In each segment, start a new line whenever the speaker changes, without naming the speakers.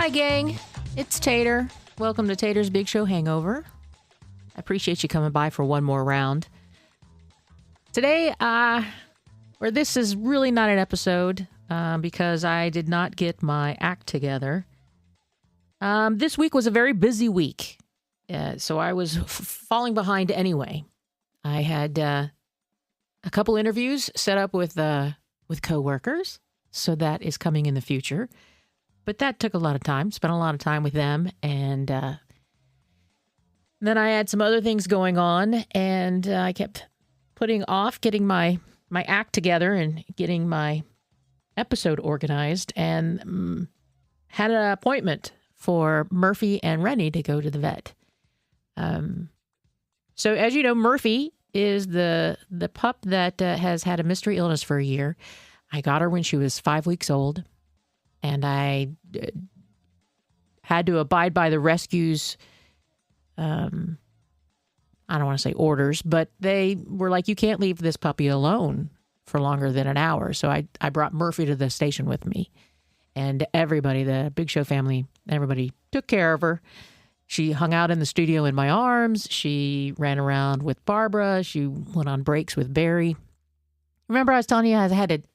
Hi, gang. It's Tater. Welcome to Tater's Big Show Hangover. I appreciate you coming by for one more round. Today, where this is really not an episode because I did not get my act together. This week was a very busy week, so I was falling behind anyway. I had a couple interviews set up with coworkers, so that is coming in the future. But that took a lot of time, spent a lot of time with them. And then I had some other things going on, and I kept putting off getting my act together and getting my episode organized, and had an appointment for Murphie and Rennie to go to the vet. So as you know, Murphie is the pup that has had a mystery illness for a year. I got her when she was 5 weeks old. And I had to abide by the rescue's, I don't want to say orders, but they were like, you can't leave this puppy alone for longer than an hour. So I brought Murphie to the station with me. And everybody, the Big Show family, everybody took care of her. She hung out in the studio in my arms. She ran around with Barbara. She went on breaks with Barry. Remember I was telling you I had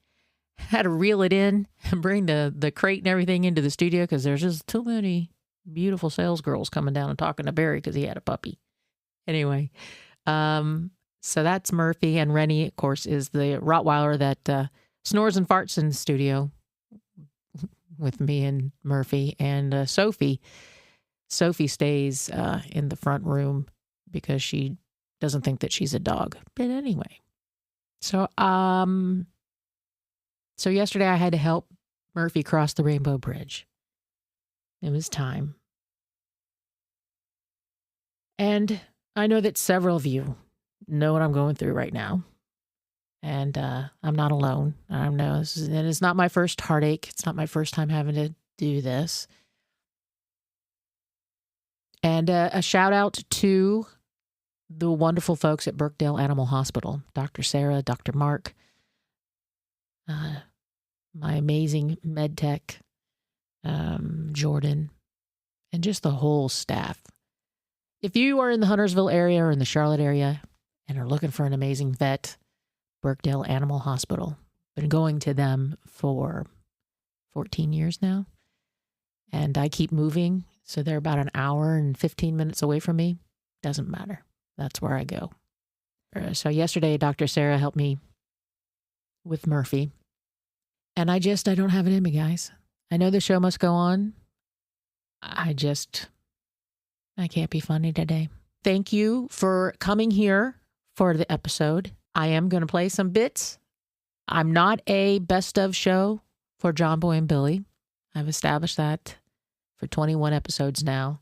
to reel it in and bring the crate and everything into the studio because there's just too many beautiful sales girls coming down and talking to Barry because he had a puppy. Anyway, so that's Murphie, and Rennie, of course, is the Rottweiler that snores and farts in the studio with me and Murphie. And Sophie stays in the front room because she doesn't think that she's a dog. But anyway, So yesterday I had to help Murphie cross the Rainbow Bridge. It was time. And I know that several of you know what I'm going through right now. And I'm not alone. I know it's not my first heartache. It's not my first time having to do this. And a shout out to the wonderful folks at Birkdale Animal Hospital, Dr. Sarah, Dr. Mark, my amazing med tech, Jordan, and just the whole staff. If you are in the Huntersville area or in the Charlotte area and are looking for an amazing vet, Birkdale Animal Hospital. Been going to them for 14 years now. And I keep moving, so they're about an hour and 15 minutes away from me. Doesn't matter. That's where I go. So yesterday, Dr. Sarah helped me with Murphie. And I don't have it in me, guys. I know the show must go on. I can't be funny today. Thank you for coming here for the episode. I am going to play some bits. I'm not a best of show for John Boy and Billy. I've established that for 21 episodes now.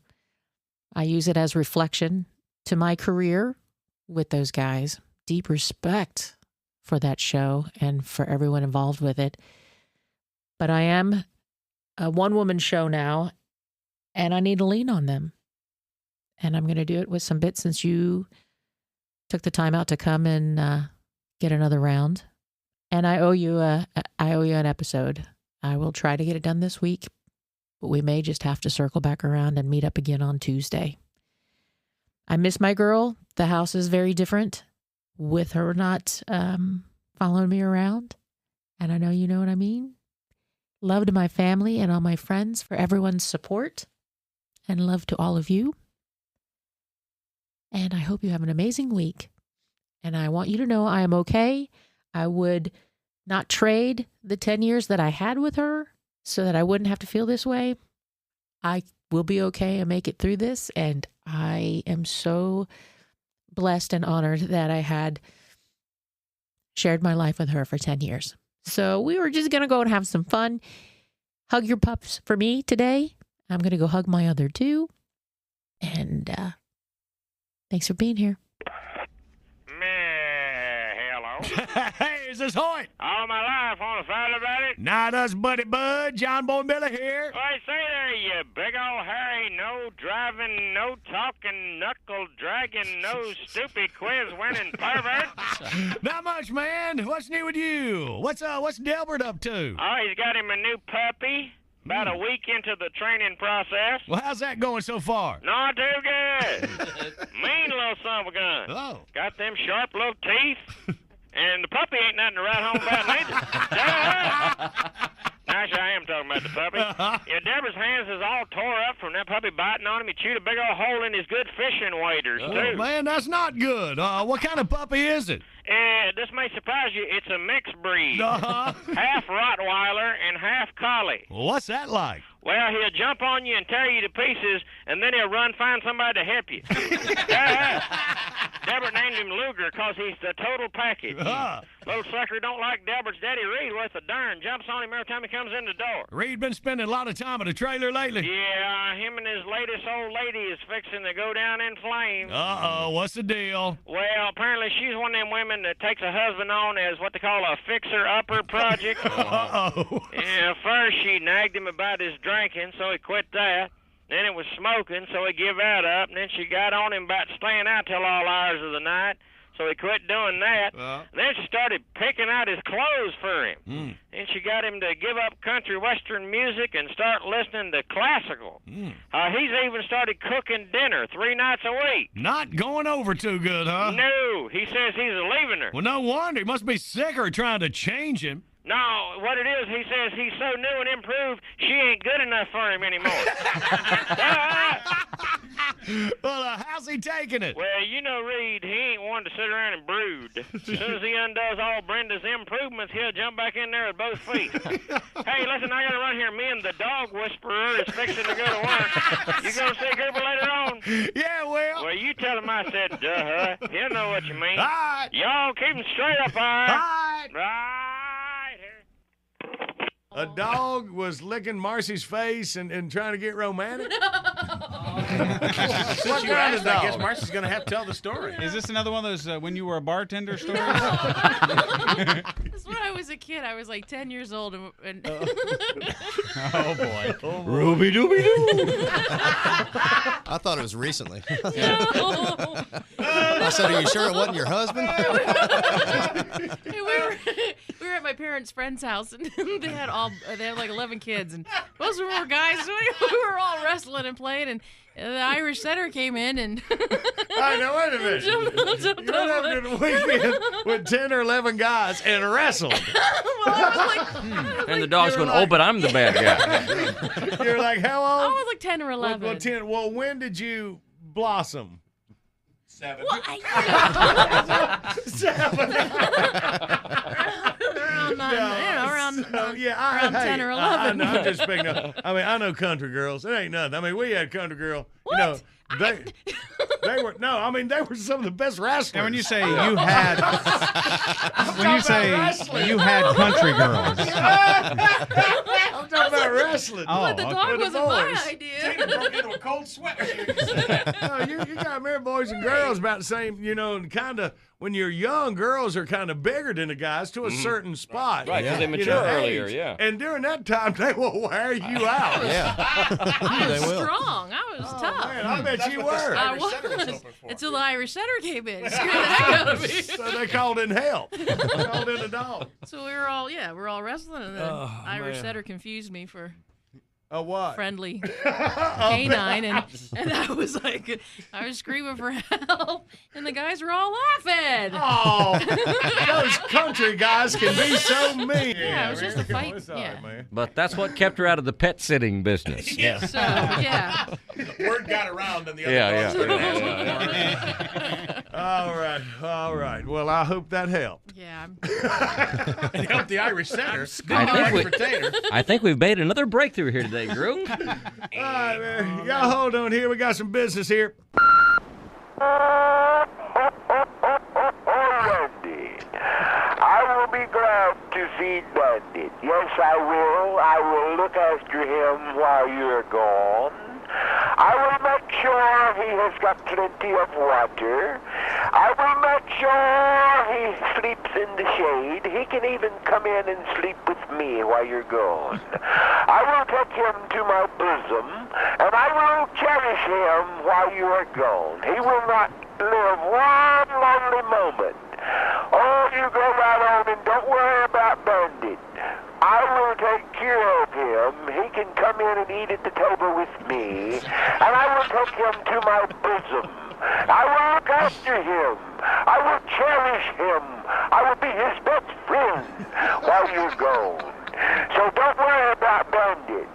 I use it as reflection to my career with those guys. Deep respect for that show and for everyone involved with it. But I am a one-woman show now, and I need to lean on them. And I'm going to do it with some bits since you took the time out to come and get another round. And I owe you an episode. I will try to get it done this week, but we may just have to circle back around and meet up again on Tuesday. I miss my girl. The house is very different with her not following me around. And I know you know what I mean. Love to my family and all my friends for everyone's support, and love to all of you. And I hope you have an amazing week. And I want you to know I am okay. I would not trade the 10 years that I had with her so that I wouldn't have to feel this way. I will be okay and make it through this. And I am so blessed and honored that I had shared my life with her for 10 years. So we were just going to go and have some fun. Hug your pups for me today. I'm going to go hug my other two. And thanks for being here.
Hello.
Hey, is this Hoyt?
All my life on the side about it.
Not us, buddy bud. John Boy and Billy here.
Why, say there, you big old hairy, no driving, no talking, knuckle dragging, no stupid quiz winning pervert.
Not much, man. What's new with you? What's Delbert up to?
Oh, he's got him a new puppy. About a week into the training process.
Well, how's that going so far?
Not too good. Mean little son of a gun.
Oh.
Got them sharp little teeth. And the puppy ain't nothing to write home about neither. Actually, I am talking about the puppy. Yeah, Deborah's hands is all tore up from that puppy biting on him. He chewed a big old hole in his good fishing waders,
Oh,
too.
man, that's not good. What kind of puppy is it?
This may surprise you. It's a mixed breed.
Uh-huh.
Half Rottweiler and half Collie.
Well, what's that like?
Well, he'll jump on you and tear you to pieces, and then he'll run find somebody to help you. Deborah named him Luger because he's the total package. Little sucker don't like Deborah's daddy Reed worth a darn. Jumps on him every time he comes in the door.
Reed been spending a lot of time at a trailer lately.
Yeah, him and his latest old lady is fixing to go down in flames.
Uh-oh, what's the deal?
Well, apparently she's one of them women that takes a husband on as what they call a fixer-upper project.
Uh-oh.
Yeah, first she nagged him about his drinking, so he quit that. Then it was smoking, so he give that up. And then she got on him about staying out till all hours of the night, so he quit doing that. Then she started picking out his clothes for him. And she got him to give up country western music and start listening to classical. He's even started cooking dinner 3 nights a week.
Not going over too good, huh?
No, he says he's leaving her.
Well, no wonder. He must be sick or trying to change him.
No, what it is, he says he's so new and improved, she ain't good enough for him anymore.
Well, how's he taking it?
Well, you know, Reed, he ain't one to sit around and brood. As soon as he undoes all Brenda's improvements, he'll jump back in there with both feet. Hey, listen, I gotta run here. Me and the dog whisperer is fixing to go to work. You gonna see Gerber later on?
Yeah, well.
Well, you tell him I said, duh. He'll know what you mean.
All right.
Y'all keep him straight up, all
All
right?
right.
Right.
A dog was licking Marcy's face and trying to get romantic?
Since you asked, I guess Marcy's going to have to tell the story.
Is this another one of those when you were a bartender stories?
That's when I was a kid. I was like 10 years old. And
Oh, boy.
Ruby dooby doo.
I thought it was recently.
No.
I said, are you sure it wasn't your husband?
we were at my parents' friend's house, and they had like 11 kids, and most of them were guys. So we were all wrestling and playing, and the Irish setter came in and
I know, wait a minute.
jumped
You went up to the weekend with 10 or 11 guys and wrestled.
Well, I was
And the dog's going, oh, but I'm the bad guy.
You're like, how
I
old?
was like 10 or 11.
Well, 10. Well, when did you blossom?
7.
Well, around around 10 or 11.
I'm just picking up. I mean, I know country girls. It ain't nothing. I mean, we had a country girl.
What?
You know, they were they were some of the best wrestlers.
And when you say you had, you had country girls.
I'm talking about wrestling.
Oh,
But the dog
With the
wasn't my
boys.
idea.
broke into a cold sweat.
No, you got to remember, boys and girls about the same, and kind of, when you're young, girls are kind of bigger than the guys to a certain spot.
Right, because they
you
mature
know,
earlier,
age.
yeah.
And during that time, they will wear you out.
Yeah.
I was
They will.
strong. I was tough.
Man, I bet you were.
I
Irish setter was
was
hoping for.
until the Irish setter came in. Scared the heck out of me.
So they called in help. They called in a dog.
So we were all wrestling, and the Irish setter confused me for
A what?
friendly canine, and I was like, I was screaming for help, and the guys were all laughing.
Oh, those country guys can be so mean.
Yeah, it was just a fight.
It's all right,
Yeah.
man.
But that's what kept her out of the pet sitting business.
Yeah.
So yeah,
Word got around, and the other
Yeah,
dogs
yeah.
started asking.
All right. Well, I hope that helped.
yeah.
And helped the Irish setter.
I think we've made another breakthrough here today, Drew.
All right, man. Y'all hold on here. We got some business here.
Randy, I will be glad to feed Bandit. Yes, I will. I will look after him while you're gone. I will make sure he has got plenty of water. I will make sure he sleeps in the shade. He can even come in and sleep with me while you're gone. I will take him to my bosom, and I will cherish him while you are gone. He will not live one lonely moment. Oh, you go right on and don't worry about Bandit. I will take care of him. He can come in and eat at the table with me, and I will take him to my bosom. I will look after him. I will cherish him. I will be his best friend while you're gone. So don't worry about Bandit.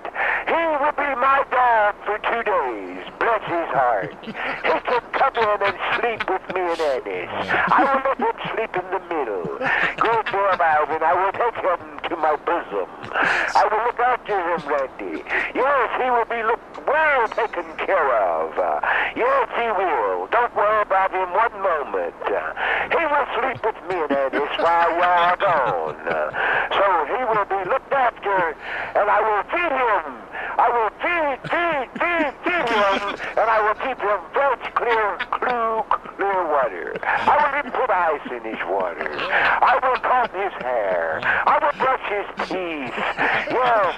He will be my dog for 2 days. Bless his heart. He can come in and sleep with me and Ennis. I will let him sleep in the middle. Great Dwarf Alvin, I will take him to my bosom. I will look after him, Randy. Yes, he will be well taken care of. Yes, he will. Don't worry about him one moment. He will sleep with me and Ennis while you are gone. So he will be looked after, and I will feed him. I will feed him, and I will keep him fresh, clear water. I will even put ice in his water. I will comb his hair. I will brush his teeth. Yes.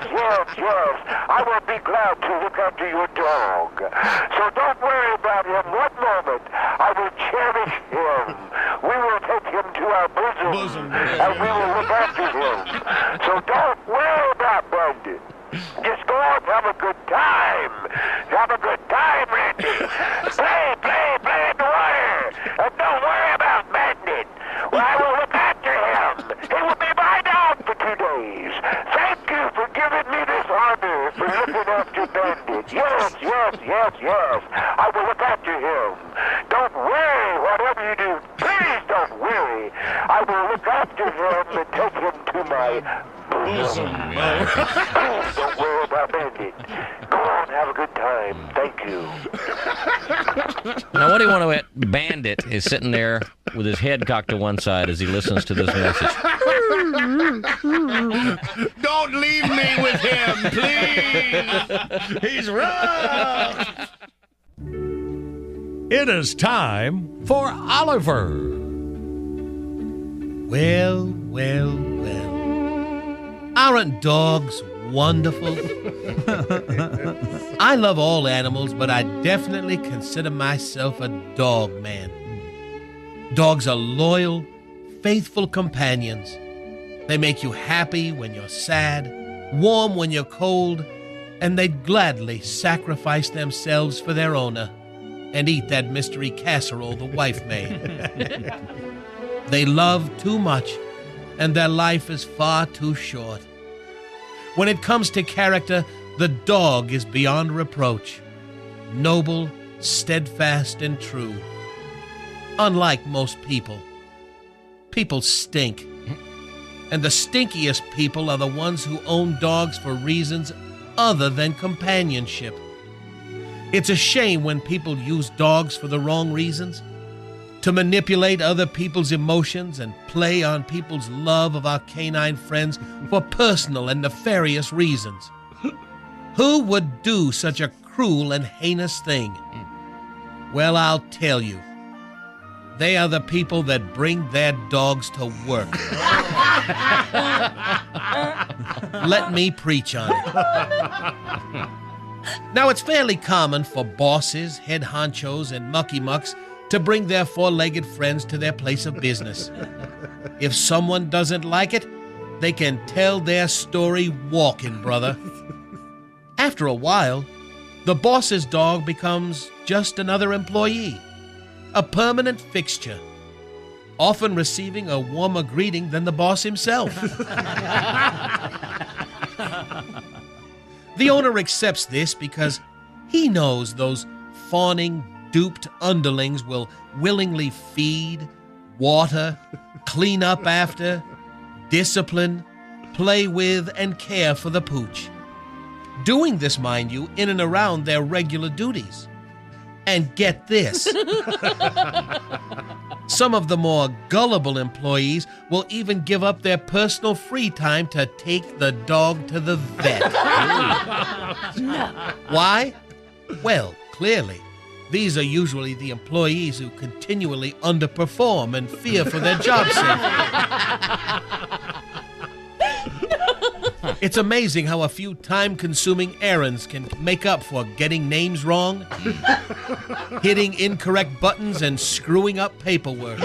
I will be glad to look after your dog. So don't worry about him one moment. I will cherish him. We will take him to our bosom, and we will look after him. So don't worry about Bandit. Just go out and have a good time. Have a good time, Randy. Play in the water. And don't worry about Bandit. Well, I will look after him. He will be my dog for 2 days. Thank you for giving me this honor for looking after Bandit. Yes. I will look after him. Don't worry, whatever you do, please don't worry. I will look after him and take him to my bosom. Don't worry about Bandit. Go on, have a good time. Thank you.
Now, what do you want to bet? Bandit is sitting there with his head cocked to one side as he listens to this message.
Don't leave me with him, please. He's rough. It is time for Oliver.
Well. Aren't dogs wonderful? I love all animals, but I definitely consider myself a dog man. Dogs are loyal, faithful companions. They make you happy when you're sad, warm when you're cold, and they'd gladly sacrifice themselves for their owner and eat that mystery casserole the wife made. They love too much, and their life is far too short. When it comes to character, the dog is beyond reproach. Noble, steadfast, and true. Unlike most people. People stink. And the stinkiest people are the ones who own dogs for reasons other than companionship. It's a shame when people use dogs for the wrong reasons. To manipulate other people's emotions and play on people's love of our canine friends for personal and nefarious reasons. Who would do such a cruel and heinous thing? Well, I'll tell you. They are the people that bring their dogs to work. Let me preach on it. Now, it's fairly common for bosses, head honchos, and mucky mucks to bring their four-legged friends to their place of business. If someone doesn't like it, they can tell their story walking, brother. After a while, the boss's dog becomes just another employee, a permanent fixture, often receiving a warmer greeting than the boss himself. The owner accepts this because he knows those fawning, duped underlings will willingly feed, water, clean up after, discipline, play with, and care for the pooch. Doing this, mind you, in and around their regular duties. And get this. Some of the more gullible employees will even give up their personal free time to take the dog to the vet. Why? Well, clearly, these are usually the employees who continually underperform and fear for their job safety. It's amazing how a few time-consuming errands can make up for getting names wrong, hitting incorrect buttons, and screwing up paperwork.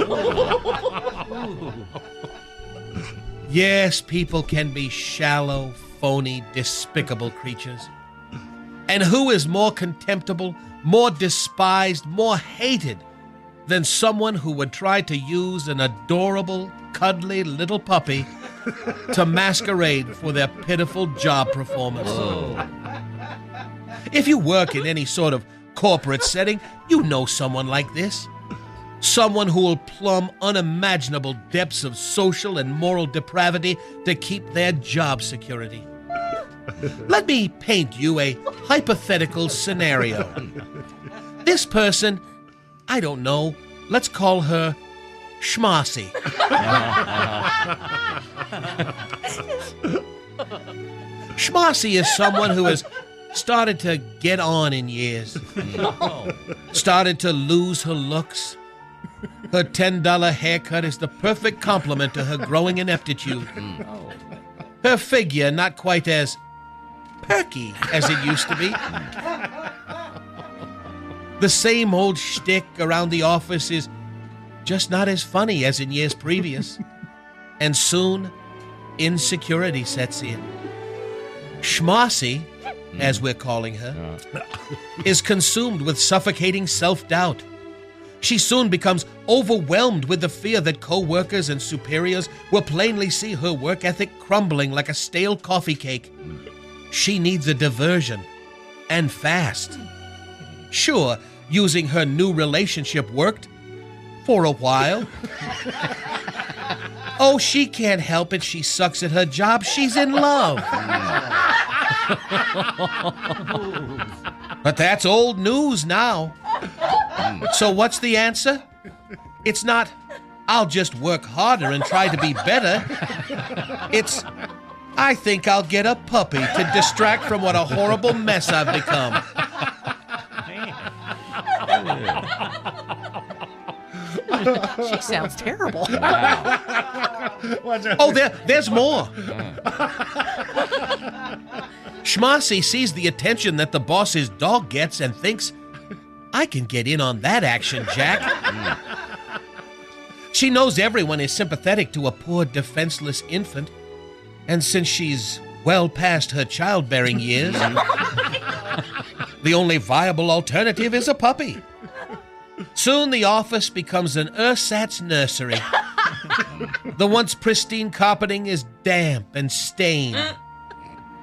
Yes, people can be shallow, phony, despicable creatures. And who is more contemptible, more despised, more hated than someone who would try to use an adorable, cuddly little puppy to masquerade for their pitiful job performance? If you work in any sort of corporate setting, you know someone like this. Someone who will plumb unimaginable depths of social and moral depravity to keep their job security. Let me paint you a hypothetical scenario. This person, I don't know, let's call her Schmossy. Schmossy is someone who has started to get on in years, started to lose her looks. Her $10 haircut is the perfect complement to her growing ineptitude. Her figure not quite as perky as it used to be. The same old shtick around the office is just not as funny as in years previous. And soon, insecurity sets in. Schmossy, as we're calling her, is consumed with suffocating self-doubt. She soon becomes overwhelmed with the fear that co-workers and superiors will plainly see her work ethic crumbling like a stale coffee cake. She needs a diversion, and fast. Sure, using her new relationship worked for a while. Oh, she can't help it. She sucks at her job. She's in love. But that's old news now. So what's the answer? It's not, I'll just work harder and try to be better. It's, I think I'll get a puppy to distract from what a horrible mess I've become.
She sounds terrible.
Oh, there's more. Schmossy sees the attention that the boss's dog gets and thinks, I can get in on that action, Jack. She knows everyone is sympathetic to a poor defenseless infant, and since she's well past her childbearing years, the only viable alternative is a puppy. Soon the office becomes an ersatz nursery. The once pristine carpeting is damp and stained.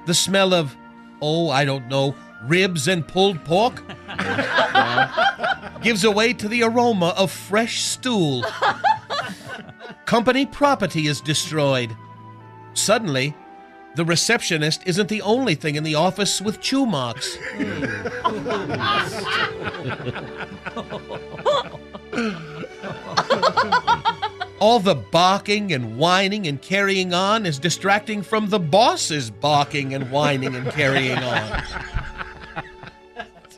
The smell of, I don't know, ribs and pulled pork gives away to the aroma of fresh stool. Company property is destroyed. Suddenly, the receptionist isn't the only thing in the office with chew marks. All the barking and whining and carrying on is distracting from the boss's barking and whining and carrying on.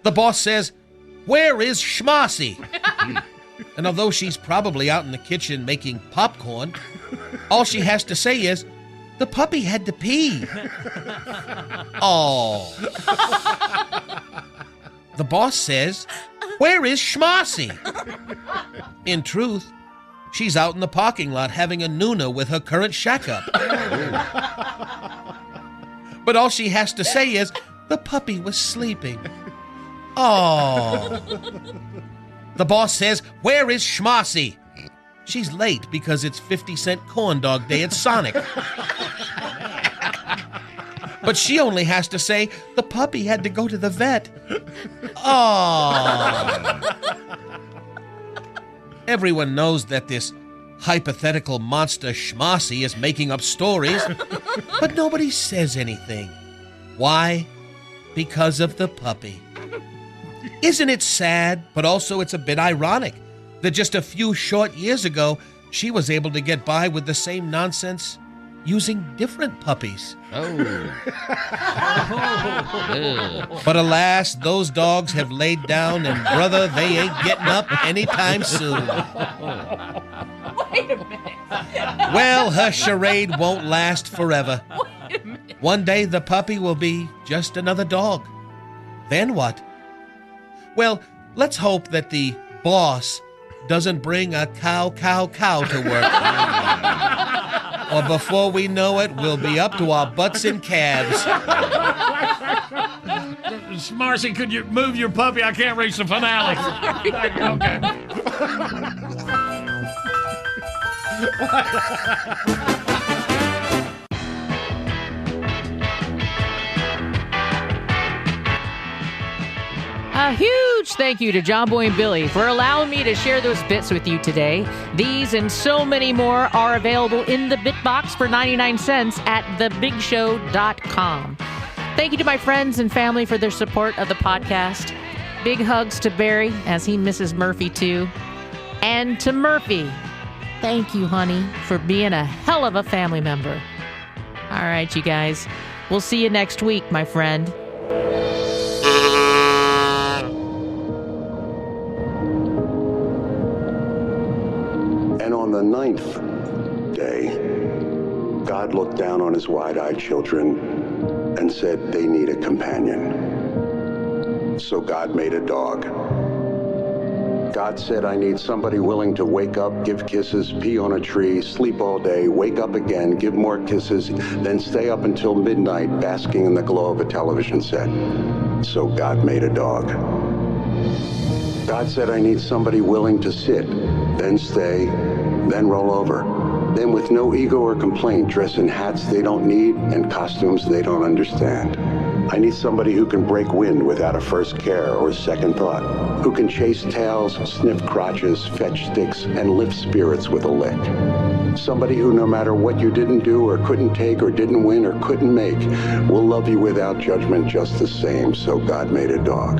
The boss says, "Where is Schmossy?" And although she's probably out in the kitchen making popcorn, all she has to say is, "The puppy had to pee." Oh. The boss says, "Where is Schmossy?" In truth, she's out in the parking lot having a nooner with her current shack-up. But all she has to say is, "The puppy was sleeping." Oh. The boss says, "Where is Schmossy?" She's late because it's 50-cent corn dog day at Sonic. But she only has to say, "The puppy had to go to the vet." Oh. Everyone knows that this hypothetical monster Schmossy is making up stories, but nobody says anything. Why? Because of the puppy. Isn't it sad, but also it's a bit ironic, that just a few short years ago, she was able to get by with the same nonsense using different puppies. But alas, those dogs have laid down, and brother, they ain't getting up anytime soon.
Wait a minute.
Well, her charade won't last forever.
Wait a minute.
One day the puppy will be just another dog. Then what? Well, let's hope that the boss doesn't bring a cow to work. or before we know it, we'll be up to our butts in cabs.
Marcy, could you move your puppy? I can't reach the finale.
A huge thank you to John Boy and Billy for allowing me to share those bits with you today. These and so many more are available in the Bitbox for 99 cents at thebigshow.com. Thank you to my friends and family for their support of the podcast. Big hugs to Barry as he misses Murphy too. And to Murphy, thank you, honey, for being a hell of a family member. All right, you guys. We'll see you next week, my friend.
And on the 9th day, God looked down on his wide-eyed children and said they need a companion. So God made a dog. God said, I need somebody willing to wake up, give kisses, pee on a tree, sleep all day, wake up again, give more kisses, then stay up until midnight basking in the glow of a television set. So God made a dog. God said, I need somebody willing to sit, then stay, then roll over. Then with no ego or complaint, dress in hats they don't need and costumes they don't understand. I need somebody who can break wind without a first care or second thought, who can chase tails, sniff crotches, fetch sticks, and lift spirits with a lick. Somebody who, no matter what you didn't do or couldn't take or didn't win or couldn't make, will love you without judgment just the same. So God made a dog.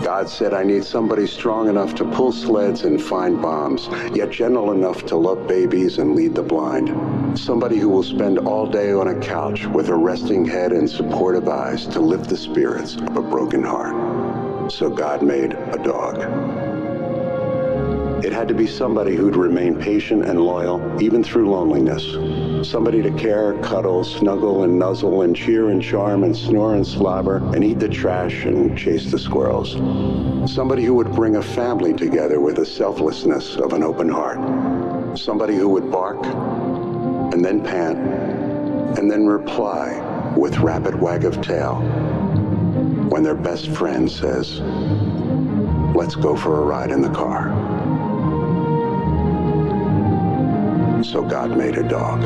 God said, I need somebody strong enough to pull sleds and find bombs, yet gentle enough to love babies and lead the blind. Somebody who will spend all day on a couch with a resting head and supportive eyes to lift the spirits of a broken heart. So God made a dog. It had to be somebody who'd remain patient and loyal, even through loneliness. Somebody to care, cuddle, snuggle, and nuzzle, and cheer and charm, and snore and slobber, and eat the trash and chase the squirrels. Somebody who would bring a family together with the selflessness of an open heart. Somebody who would bark, and then pant, and then reply with rapid wag of tail when their best friend says, let's go for a ride in the car. So God made a dog.